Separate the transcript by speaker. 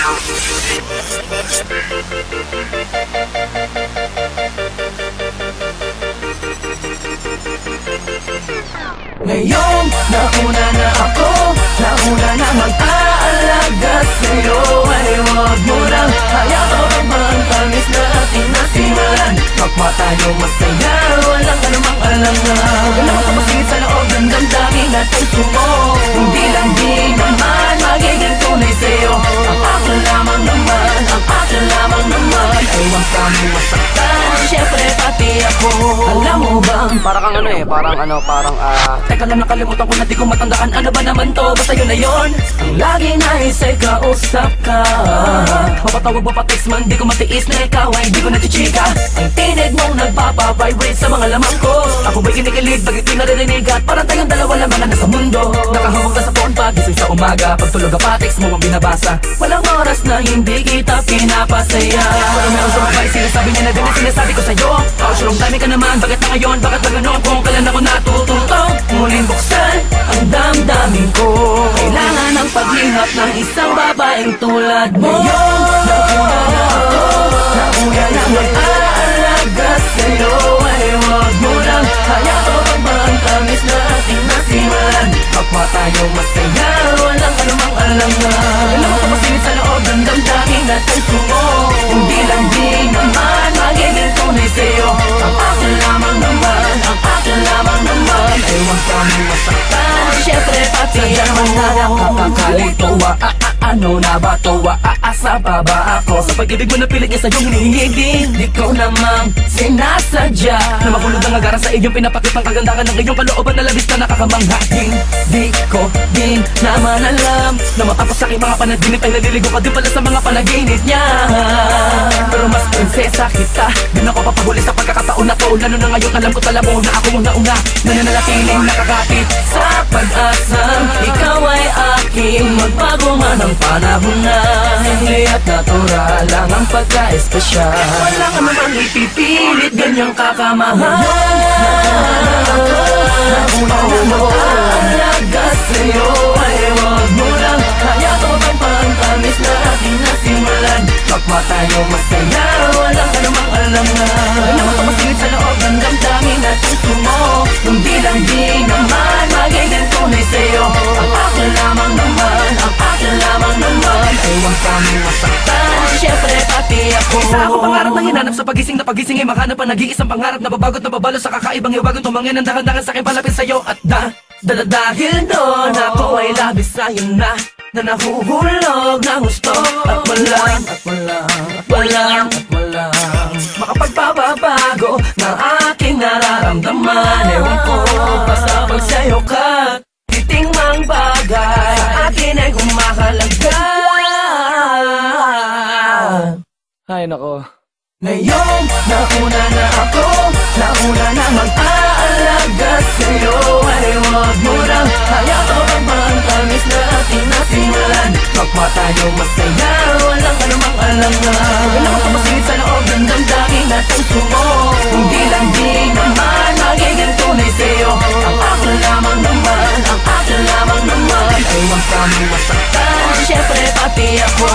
Speaker 1: Ngayong nauna na ako, nauna na mag-aalaga sa'yo, ay huwag mo nang hayaan ang tamis na ating nasimulan. Kapwa tayo masaya, walang anumang alangan. Huwag naman kumasingit sa loob ng damdamin natin sumo. Hindi lang di naman magiging tunay sa'yo. Ang akin lamang naman, ang akin lamang naman, ay huwag kami masaktan, syempre pati ako. Alam mo bang,
Speaker 2: Para kang parang
Speaker 1: teka lang, nakalimutan ko na di ko matandaan. Ano ba naman to? Basta yun na yun. Ang lagi nais ay kausap ka. Mapatawag mo pa text man, di ko matiis na ikaw ay di ko nachichika. Ang tinig mong nagpapavibrate sa mga lamang ko. Ako ba'y kinikilig, bagay di naririnig at parang tayong dalawa lamang na nasa mundo. Nakahawak na sa phone pag gising sa umaga, pagtulog ka pa text mo ang binabasa. Walang oras na hindi kita pinapasaya. Pero meron sa mga sinasabi niya na din ang sinasabi ko sa'yo. Pausulong dami ka naman, bakit na ngayon, bakit ba ganon? Kung kailan ako natututong muling buksan ang damdamin ko. Kailangan ng paglihap ng isang babaeng tulad mo. Ngayon, nauna na ako, nauna na mag-aalaga sa'yo, ay huwag mo nang hayaan ang tamis na ating nasimulan. Kapwa tayo masaya, walang anumang alangan. Alam mo kumasingit sa loob ng damdamin natin sumo. Hindi lang di naman magiging tunay sa'yo. Ang akin lamang naman, ang akin lamang naman, ay huwag kami masaktan, syempre pati ako. Nakakalito, ano na ba to? Aasa pa ba ako? Sa pag-ibig mo na pilit niya sa'yong hinihingi din. Di ko namang sinasadya na mahulog ang agaran sa iyong pinapakit ng kagandahan ng iyong kalooban na labis na nakakamangha. Di ko din naman alam na matapos sa aking mga panaginip ay naliligo ka din pala sa mga panaginip niya. Pero mas prinsesa kita, din ako papahuli sa pagkakataon na to. Lalo na ngayon alam ko tala mo na ako ang nauna na nananatiling nakakapit sa pag-asang ikaw ay aking magbago man ang panahon na simple at natural lang ang pagka-espesyal. Wala ka namang ipipilit, ganyang kakamahal. Nauna na mag-aalaga sa'yo, ay huwag mo lang hayaan ang pantamis na ating nasimulan. Kapwa tayo masaya, walang anumang alangan. Alam mo kumasingit sa loob ng damdamin natin sumo. Hindi lang di naman magiging tunay sa'yo. Ang akin lamang naman, ang akin lamang naman, ay huwag kami masaktan, syempre pati ako. Isa ako pangarap na hinanap sa pagising na pagising ay makahanap ang nag-iisang pangarap na babagot na babalo sa kakaibang iwagang tumangin ang dahan-dahan sa akin palapit sa'yo. At dahil doon ako ay labis sa'yo na nahuhulog ng gusto. At walang makapagpapabago ng aking nararamdaman. Ewan ko basta pag sa'yo ka titing mang bagay akin ay humahalaga.
Speaker 2: Ay nako.
Speaker 1: Ngayon, nauna na ako, nauna na mag-aalaga sa'yo, ay huwag mo nang hayaan ang tamis na ating nasimulan. Kapwa tayo masaya, walang anumang alangan. Huwag naman kumasingit sa loob ng damdamin natin sumo. Hindi lang di naman magiging tunay sa'yo. Ang akin lamang naman, ang akin lamang naman, ay huwag kami masaktan, syempre pati ako.